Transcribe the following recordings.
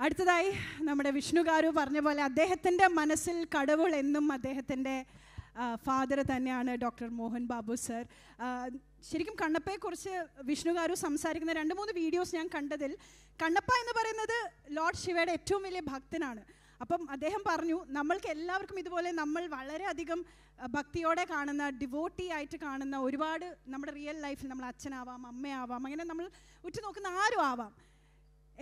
അടുത്തതായി നമ്മുടെ വിഷ്ണുകാരു പറഞ്ഞ പോലെ അദ്ദേഹത്തിൻ്റെ മനസ്സിൽ കടവുൾ എന്നും അദ്ദേഹത്തിൻ്റെ ഫാദർ തന്നെയാണ് ഡോക്ടർ മോഹൻ ബാബു സർ. ശരിക്കും കണ്ണപ്പയെക്കുറിച്ച് വിഷ്ണുകാരു സംസാരിക്കുന്ന 2-3 വീഡിയോസ് ഞാൻ കണ്ടതിൽ കണ്ണപ്പ എന്ന് പറയുന്നത് ലോർഡ് ശിവയുടെ ഏറ്റവും വലിയ ഭക്തനാണ്. അപ്പം അദ്ദേഹം പറഞ്ഞു, നമ്മൾക്ക് എല്ലാവർക്കും ഇതുപോലെ നമ്മൾ വളരെയധികം ഭക്തിയോടെ കാണുന്ന, ഡിവോട്ടി ആയിട്ട് കാണുന്ന ഒരുപാട് നമ്മുടെ റിയൽ ലൈഫിൽ നമ്മൾ അച്ഛനാവാം, അമ്മയാവാം, അങ്ങനെ നമ്മൾ ഉറ്റുനോക്കുന്ന ആരും ആവാം.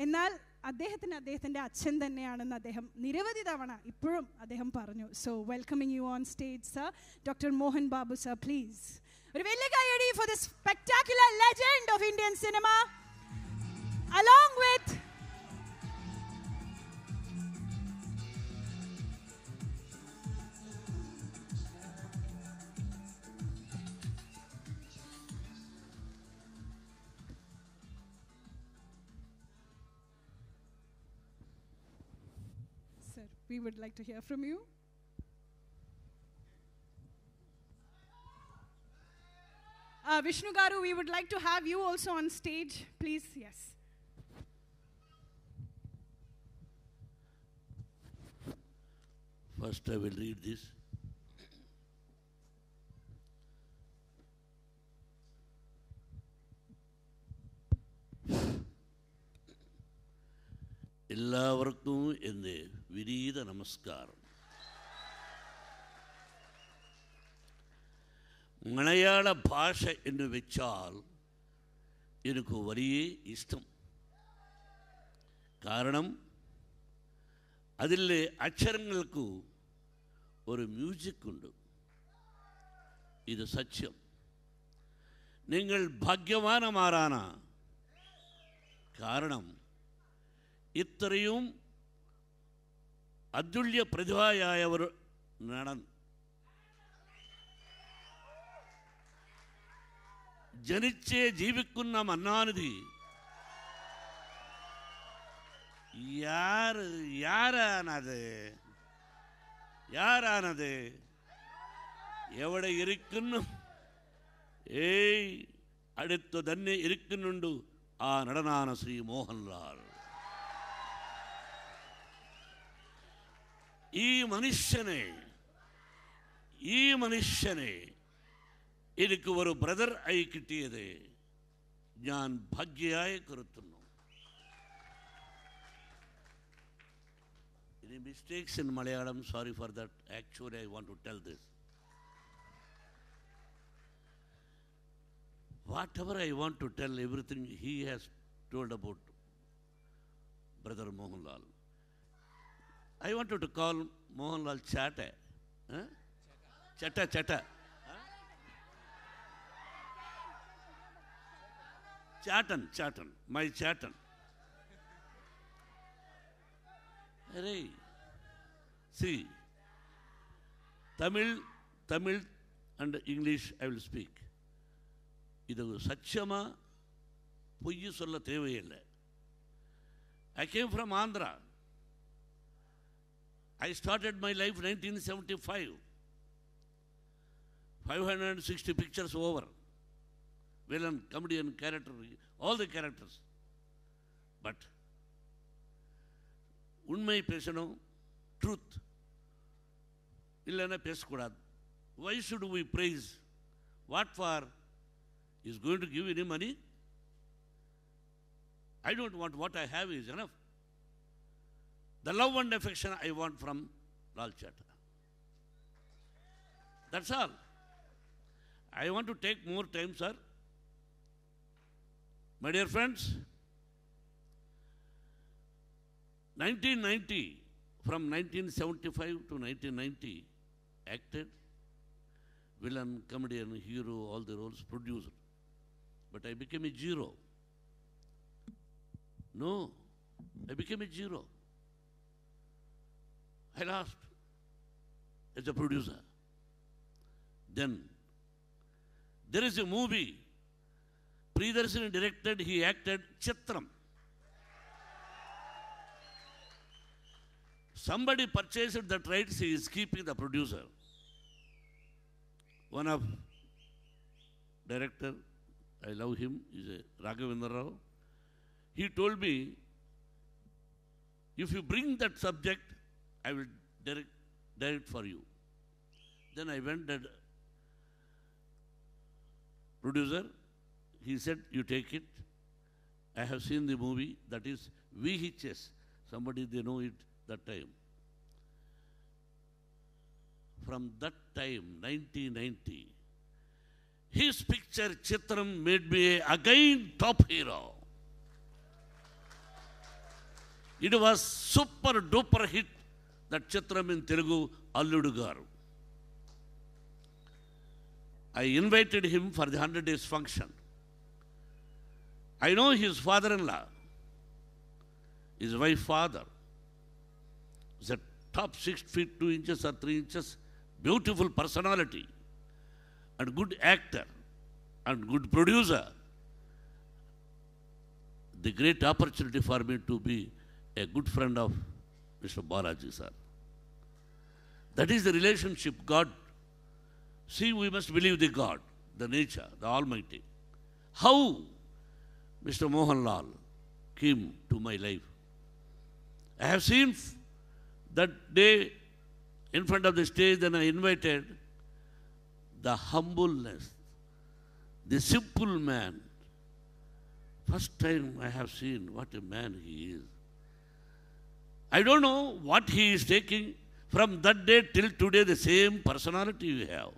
എന്നാൽ അദ്ദേഹത്തിൻ്റെ അച്ഛൻ തന്നെയാണെന്ന് അദ്ദേഹം നിരവധി തവണ ഇപ്പോഴും അദ്ദേഹം പറഞ്ഞു. So welcoming you on stage sir, doctor Mohan Babu sir, please. ഒരു വലിയ കൈയടി for the spectacular legend of Indian cinema along with we would like to hear from you. Vishnu Garu, we would like to have you also on stage, please. Yes. First I will read this. എല്ലാവർക്കും എൻ്റെ വിനീത നമസ്കാരം. മലയാള ഭാഷ എന്ന് വെച്ചാൽ എനിക്ക് വലിയ ഇഷ്ടം. കാരണം അതിലെ അക്ഷരങ്ങൾക്ക് ഒരു മ്യൂസിക് ഉണ്ട്. ഇത് സത്യം. നിങ്ങൾ ഭാഗ്യവാന്മാരാണ്. കാരണം ഇത്രയും അതുല്യ പ്രതിഭയായവർ ജനിച്ച് ജീവിക്കുന്ന മന്നാനിധി യാരാണത് എവിടെ ഇരിക്കുന്നു? അടുത്തു തന്നെ ഇരിക്കുന്നുണ്ട്. ആ നടനാണ് ശ്രീ മോഹൻലാൽ. ഈ മനുഷ്യനെ എനിക്ക് ഒരു ബ്രദർ ആയി കിട്ടിയത് ഞാൻ ഭാഗ്യമായി കരുതുന്നു. Any mistakes in Malayalam? Sorry for that. Actually, I want to tell this. Whatever I want to tell, everything he has told about Brother Mohanlal. I wanted to call Mohanlal Chatta. Huh? Chatta. Huh? Chatan. My Chatan. Hey, see, Tamil and English I will speak. Idu Satchama Puyi Solla Thevayilla. I came from Andhra. I started my life 1975. 560 pictures over. Villain, comedian, character, all the characters. But unmai pesano, truth. Illana peskodad. Why should we praise? What for? Is going to give any money? I don't want. What I have is enough. The love and affection I want from Lal Chatta. That's all. I want to take more time, sir. My dear friends, 1990, from 1975 to 1990, acted, villain, comedian, hero, all the roles, producer. But I became a zero. No, I became a zero. I lost as a producer. Then there is a movie, Priyadarshini directed, he acted Chitram. Somebody purchased that rights, he is keeping the producer. One of director, I love him, is a Raghavendra Rao. He told me, If you bring that subject, I will direct for you. Then I went to producer. He said, you take it. I have seen the movie. That is VHS. Somebody, they know it that time. From that time, 1990, his picture Chitram made me again top hero. It was super duper hit, that Chitram in Telugu, Alludu Garu. I invited him for the 100 days function. I know his father-in-law, his wife's father, is a top 6 feet 2 inches or 3 inches, beautiful personality, and good actor, and good producer. The great opportunity for me to be a good friend of Mr. Balaji, sir. That is the relationship God. See, we must believe the God, the nature, the Almighty. How Mr. Mohanlal came to my life. I have seen that day in front of the stage, then I invited the humbleness, the simple man. First time I have seen what a man he is. I don't know what he is taking. From that day till today, the same personality you have.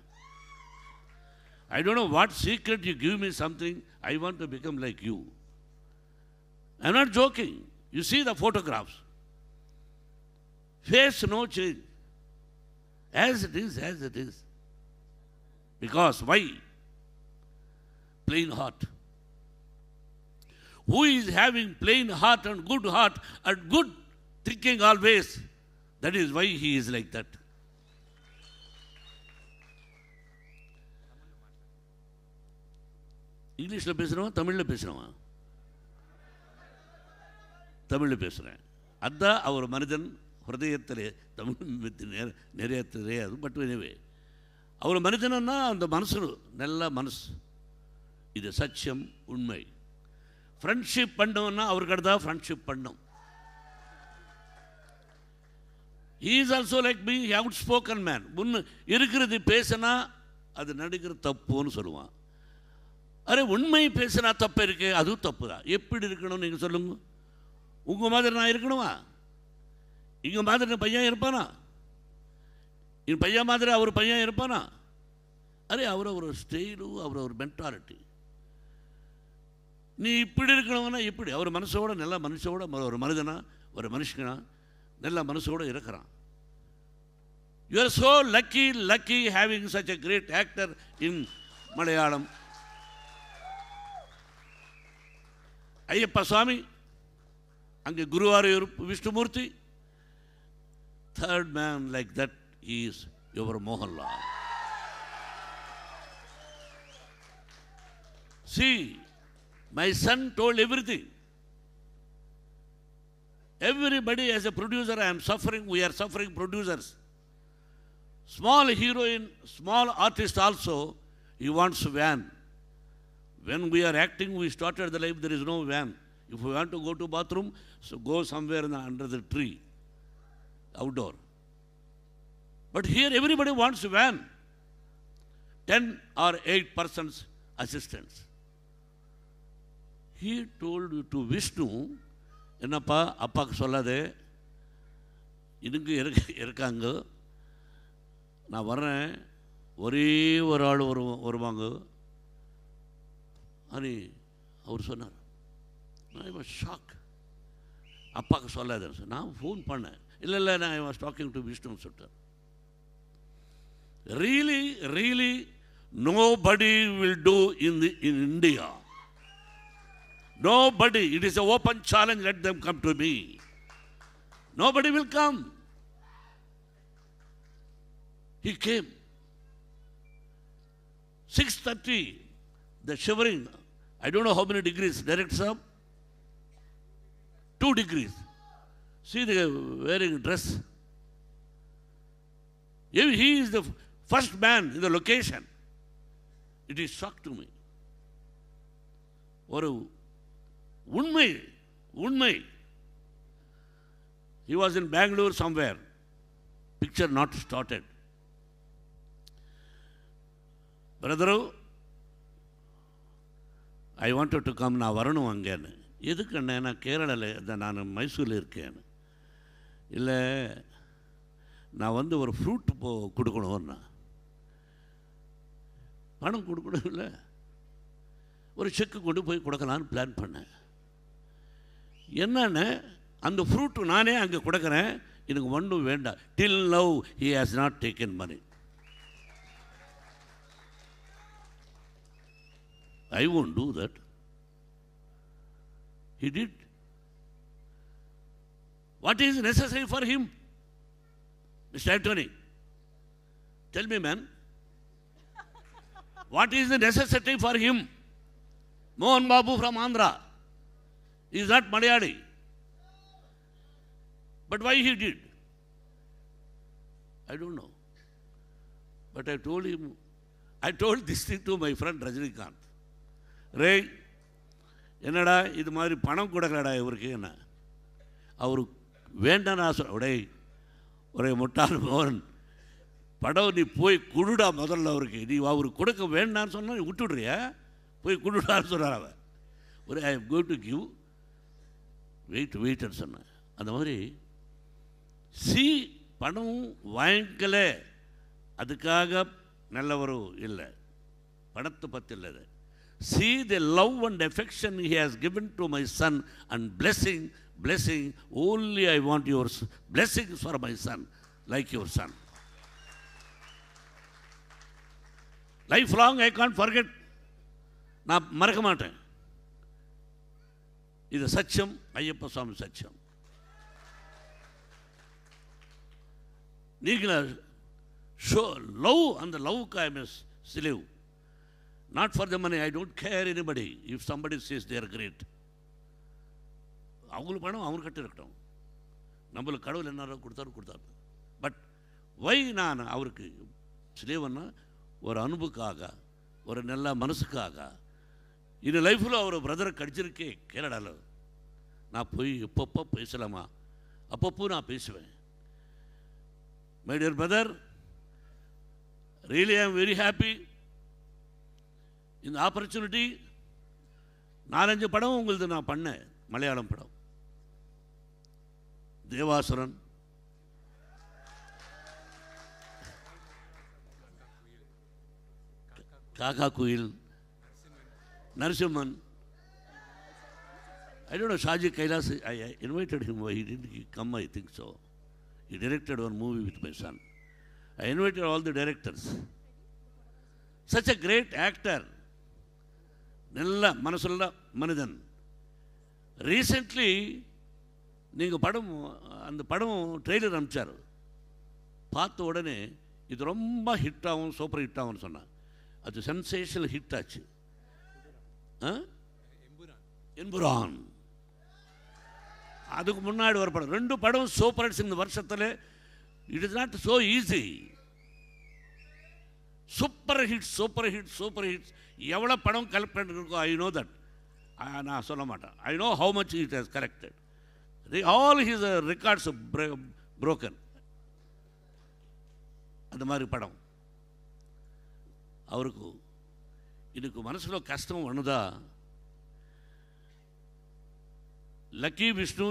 I don't know what secret you give me something. I want to become like you. I'm not joking. You see the photographs. Face no change. As it is, as it is. Because why? Plain heart. Who is having plain heart and good thinking always? That is why he is like that. இங்கிலீஷில் பேசுகிறவன் தமிழில் பேசுகிறவன் தமிழில் பேசுகிறேன். அதுதான் அவர் மனிதன் ஹிருதயத்திலே தமிழ் நிறைய தெரியாது. பட் எனவே அவர் மனிதனா அந்த மனசு நல்ல மனசு. இது சத்தியம் உண்மை. ஃப்ரெண்ட்ஷிப் பண்ணோன்னா அவருக்கு தான் ஃப்ரெண்ட்ஷிப் பண்ணோம். He is also like me, outspoken man. முன்னு இருக்கிறது பேசினா அது நடிக்கிற தப்புன்னு சொல்லுவான். அரே உண்மை பேசினா தப்பு இருக்கு, அதுவும் தப்பு தான். எப்படி இருக்கணும் நீங்கள் சொல்லுங்க. உங்கள் மாதிரி நான் இருக்கணுமா? இங்கே மாதிரி பையன் இருப்பானா? என் பையன் மாதிரி அவர் பையன் இருப்பானா? அரே அவர் ஒரு ஸ்டைலு, அவர் ஒரு மென்டாலிட்டி. நீ இப்படி இருக்கணும்னா எப்படி? அவர் மனசோட நல்ல மனுஷோட ஒரு மனிதனா ஒரு மனுஷனா நல்ல மனசோடு இருக்கிறான். You are so lucky having such a great actor in Malayalam. Ayyappa சுவாமி, அங்கே Guruvayur Vishnumurthy. Third man like that is your Mohanlal. See, my son told everything. Everybody as a producer, I am suffering, we are suffering producers. Small heroine, small artist also, he wants van. When we are acting, we started the life, there is no van. If we want to go to bathroom, so go somewhere under the tree, outdoor. But here everybody wants van. 10 or 8 persons assistants. He told to Vishnu, என்னப்பா அப்பாவுக்கு சொல்லாதே, இதுக்கு இருக்காங்க, நான் வர்றேன், ஒரே ஒரு ஆள் வருவாங்க. అని அவர் சொன்னார். I was shock. அப்பாவுக்கு சொல்லாத. நான் ஃபோன் பண்ணேன். இல்லை நான் ஐ வாஸ் டாக்கிங் டு விஷ்ணுன்னு சொல்லிட்டார். Really nobody will do in India. Nobody. It is an open challenge. Let them come to me. Nobody will come. He came. 6:30. The shivering. I don't know how many degrees. Director sir? 2 degrees. See the wearing dress. He is the first man in the location. It is shock to me. ஒரு உண்மை He was in Bangalore somewhere. Picture not started. Brother, I wanted to come now வரணும் அங்கேன்னு. எதுக்குண்ணே? நான் கேரளாவில் நான் மைசூரில் இருக்கேன். இல்லை, நான் வந்து ஒரு ஃப்ரூட் கொடுக்கணும்னா பணம் கொடுக்கணும். இல்லை, ஒரு செக்கு கொண்டு போய் கொடுக்கலான்னு பிளான் பண்ணேன். என்னன்னு அந்த ஃப்ரூட்டு நானே அங்கே கொடுக்குறேன், எனக்கு ஒன்றும் வேண்டாம். Till now he has not taken money. I won't do that. He did. What is necessary for him? Mr. Anthony, tell me, man. What is the necessity for him? Mohan Babu from Andhra. He is not Malayali. But why he did? I don't know. But I told him, I told this thing to my friend Rajinikanth. Ray, என்னடா இது மாதிரி பணம் கொடுக்கலடா இவருக்கு என்ன? அவரு வேண்டாம் நான் சொல்ல, ஒரே முட்டாள் மோகன், படம் நீ போய் குடுடா முதல்ல அவருக்கு. நீ அவருக்கு கொடுக்க வேண்டான்னு சொன்னால் நீ விட்டுடுறியா? போய் குடுடான்னு சொன்னார் அவன். ஒரு I am going to give, வெயிட்னு சொன்னேன். அந்த மாதிரி பணம் வாங்கிக்கல, அதுக்காக நல்லவரும் இல்லை, பணத்தை பற்றி இல்லை. See the love and affection he has given to my son, and blessing, only I want your blessings for my son, like your son. Lifelong I can't forget. நான் மறக்க மாட்டேன். இது சத்தியம், ஐயப்ப சுவாமி சத்தியம். நீங்கள show love, and the love I must slave. Not for the money. I don't care anybody. If somebody says they are great, அவங்களுக்கு பணம் அவங்ககிட்ட இருக்கட்டும். நம்மளுக்கு கடவுள் என்ன கொடுத்தாரு. பட் வை நான் அவருக்கு ஸ்லேவன்னா ஒரு அன்புக்காக, ஒரு நல்ல மனசுக்காக. இந்த லைஃப்பில் அவர் பிரதரை கடிச்சிருக்கே கேரளாவில். நான் போய் எப்பப்போ பேசலாமா, அப்பப்போ நான் பேசுவேன். My dear brother, really I am very happy. இந்த ஆப்பர்ச்சுனிட்டி 4-5 படம் உங்களது நான் பண்ணேன். மலையாளம் படம், தேவாசுரன், காக்கா குயில், Narasimhan. I don't know, Shaji Kailas, I invited him, he didn't come, I think so. He directed one movie with my son. I invited all the directors. Such a great actor. நல்ல மனசுள்ள மனிதன். Recently நீங்கள் படம், அந்த படம் trailer அனுப்பிச்சார். பார்த்த உடனே இது ரொம்ப ஹிட் ஆகும், சூப்பர் ஹிட் ஆகும்னு சொன்னான். அது சென்சேஷனல் ஹிட் ஆச்சு. எம்புரான். அதுக்கு முன்னாடி ஒரு படம், 2 படம் சூப்பர் ஹிட்ஸ் இந்த வருஷத்தில். It is not so easy. Super hits எவ்வளோ படம் கலெக்ட் பண்ணிருக்கோ, ஐ நோ தட். நான் சொல்ல மாட்டேன். I know how much it has corrected. All his records broken. அந்த மாதிரி படம் அவருக்கு. இதுக்கு மனசுல கஷ்டம் ஒன்றுதா. Lucky Vishnu,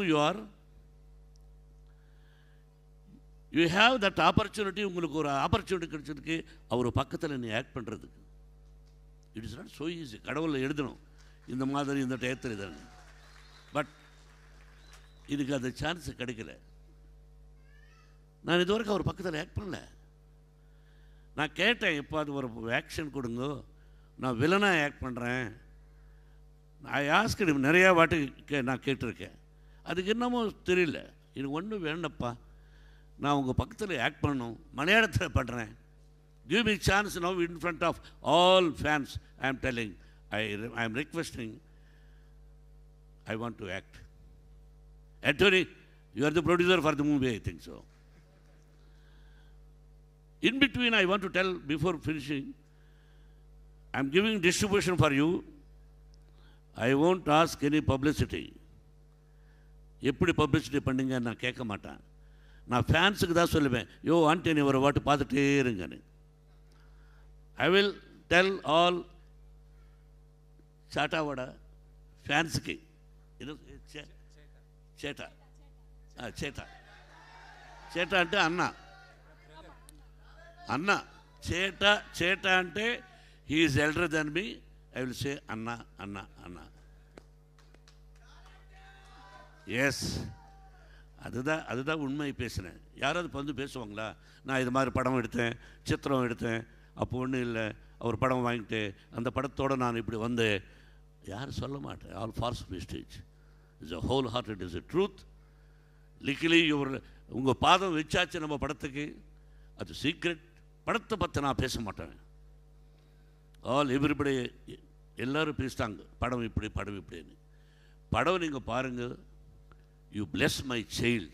you have that opportunity. உங்களுக்கு ஒரு ஆப்பர்ச்சுனிட்டி கிடைச்சிருக்கு அவர் பக்கத்தில் நீ ஆக்ட் பண்ணுறதுக்கு. It is not so easy. கடவுளில் எழுதணும் இந்த மாதிரி இந்த டயத்தில் இதன். பட் இதுக்கு அந்த சான்ஸ் கிடைக்கல. நான் இதுவரைக்கும் அவர் பக்கத்தில் ஆக்ட் பண்ணல. நான் கேட்டேன், எப்போ அது ஒரு ஆக்ஷன் கொடுங்க, நான் வில்லனாக ஆக்ட் பண்ணுறேன். நான் ஆஸ்கடி நிறையா வாட்டி நான் கேட்டிருக்கேன். அதுக்கு என்னமோ தெரியல. எனக்கு ஒன்றும் வேண்டப்பா, நான் உங்கள் பக்கத்தில் ஆக்ட் பண்ணணும், மலையாளத்தில் பண்ணுறேன். Give me chance now in front of all fans. I am telling, I am requesting, I want to act. Anthony, you are the producer for the movie, I think so. In between, I want to tell, before finishing, I am giving distribution for you. I won't ask any publicity. எப்படி publicity பண்ணுங்க நான் கேட்க மாட்டேன். நான் ஃபேன்ஸுக்கு தான் சொல்லுவேன், யோ ஆண்டனி ஒரு வாட்டு பார்த்துட்டே இருங்கன்னு. ஐ வில் டெல் ஆல் சாட்டாவோட ஃபேன்ஸுக்கு இது சேட்டா சேட்டா சேட்டா అంటే అన్న అన్న చేటా చేటా అంటే he is elder than me. I will say అన్న అన్న అన్న. எஸ், அதுதான் உண்மை பேசுகிறேன். யாராவது வந்து பேசுவாங்களா? நான் இது மாதிரி படம் எடுத்தேன், சித்திரம் எடுத்தேன், அப்போ ஒன்றும் இல்லை, அவர் படம் வாங்கிட்டு அந்த படத்தோடு நான் இப்படி வந்தேன், யாரும் சொல்ல மாட்டேன். All false mistake. It's a whole hearted, is a truth. Likely உங்கள் பாதம் வச்சாச்சு நம்ம படத்துக்கு, அது சீக்ரெட். படத்தை பற்றி நான் பேச மாட்டேன். எவ்ரிபடி எல்லோரும் பேசிட்டாங்க, படம் இப்படி படம் இப்படின்னு. படம் நீங்கள் பாருங்கள். You bless my child.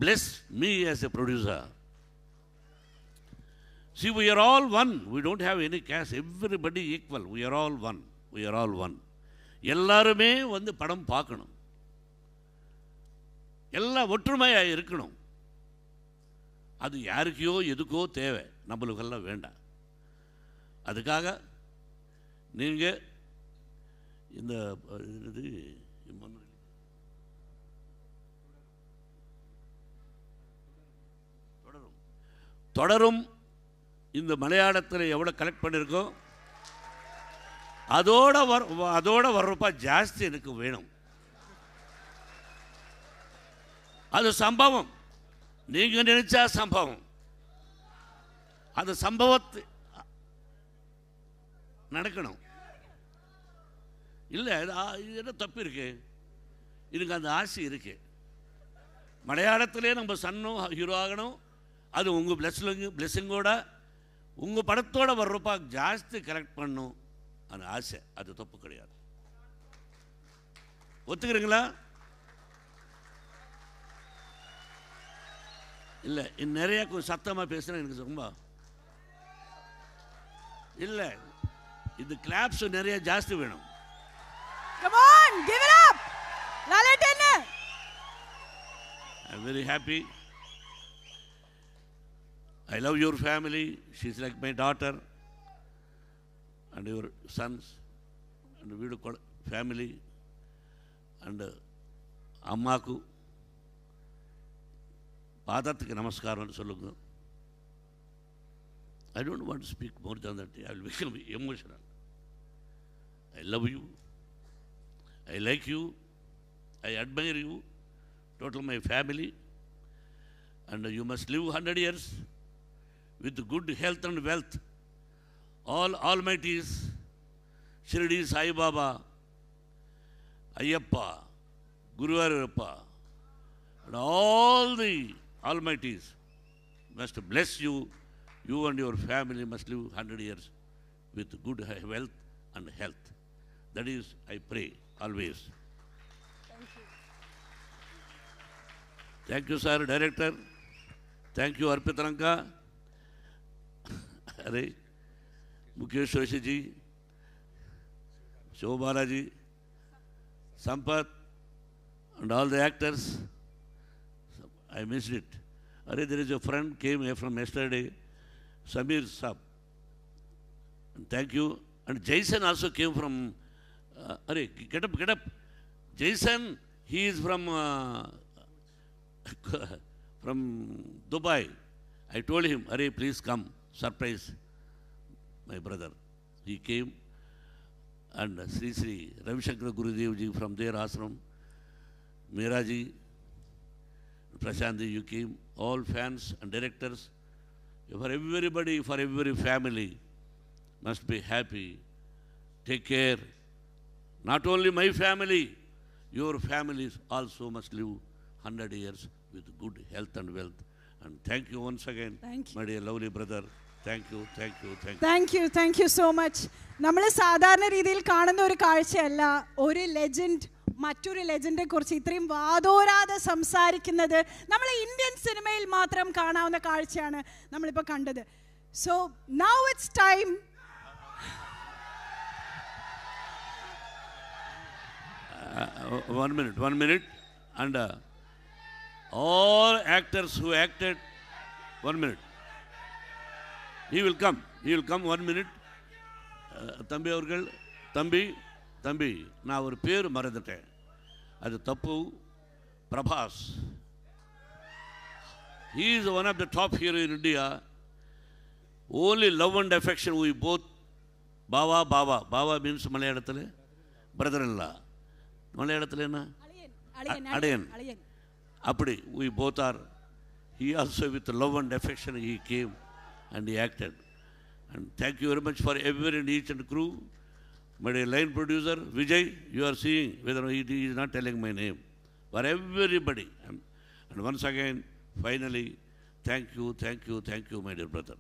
Bless me as a producer. See, we are all one. We don't have any caste. Everybody equal. We are all one. We are all one. எல்லாருமே வந்து படம் பார்க்கணும். எல்லாம் ஒற்றுமையாக இருக்கணும். அது யாருக்கோ எதுக்கோ தேவை, நம்மளுக்கெல்லாம் வேண்டாம். அதுக்காக நீங்கள் இந்த தொடரும் இந்த மலையாளத்தில் எவ்வளோ கலெக்ட் பண்ணியிருக்கோம், அதோட வர்றப்பா ஜாஸ்தி எனக்கு வேணும். அது சம்பவம், நீங்கள் நினைச்சா சம்பவம். அது சம்பவத்து நடக்கணும். இல்லை இது என்ன தப்பு இருக்கு? இதுக்கு அந்த ஆசை இருக்கு. மலையாளத்திலே நம்ம சன்னும் ஹீரோ ஆகணும். அது உங்கள் பிளெஸ்ஸிங்கோட உங்கள் படத்தோடு வர்றப்பா ஜாஸ்தி கலெக்ட் பண்ணும் அந்த ஆசை. அது தப்பு கிடையாது. ஒத்துக்கிறீங்களா? இல்லை, நிறைய கொஞ்சம் சத்தமாக பேசுகிறேன். எனக்கு ரொம்ப இல்லை, இது கிளாப்ஸ் நிறைய ஜாஸ்தி வேணும். Come on, give it up. Lalatenna. I'm very happy. I love your family. She's like my daughter, and your sons, and video family, and அம்மாக்கு பாதத்துக்கு நமஸ்காரம் சொல்லுங்க. I don't want to speak more than that. I will become emotional. I love you. I like you. I admire you. Total my family. And you must live 100 years with good health and wealth. All almighties, Shirdi Sai Baba, Ayyappa, Guru Arappa, and all the almighties must bless you. You and your family must live 100 years with good wealth and health. That is, I pray always. Thank you. Thank you, sir, director. Thank you, Arpitranka. अरे मुकेश जोशी जी, शोभाला जी, Sampath, and all the actors. I missed it. अरे there is a friend came here from yesterday, Samir Saab. Thank you. And Jason also came from. अरे get up. Jason, he is from Dubai. I told him, अरे please come. Surprise my brother. He came, and Sri Ravi Shankar Gurudev ji from their ashram, Meera ji, Prashant ji, you came, all fans and directors, for everybody, for every family must be happy. Take care. Not only my family, your families also must live 100 years with good health and wealth. And thank you once again, Thank you. my dear lovely brother. Thank you. Thank you so much. നമ്മൾ സാധാരണ രീതിയിൽ കാണുന്ന ഒരു കാഴ്ചയല്ല ഒരു legend മറ്റൊരു ലെജൻഡെ കുറിച്ച് ഇത്രയും വാതോരാതെ സംസാരിക്കുന്നത്. നമ്മൾ ഇന്ത്യൻ സിനിമയിൽ മാത്രം കാണാവുന്ന കാഴ്ചയാണ് നമ്മളിപ്പോൾ കണ്ടത്. So now it's time. 1 minute. And all actors who acted, 1 minute. He will come 1 minute. தம்பி அவர்கள், தம்பி நான் ஒரு பேர் மறந்துட்டேன், அது தப்பு. Prabhas. He is one of the top hero in India. Only love and affection we both. Baba means மலையாளத்தில் brother-in-law. மலையாளத்தில் என்ன? அடையன். அப்படி we both are. He also with love and affection he came and he acted. And thank you very much for every and each and crew. My dear line producer Vijay, you are seeing whether he is not telling my name. For everybody. And once again, finally, thank you, my dear brother.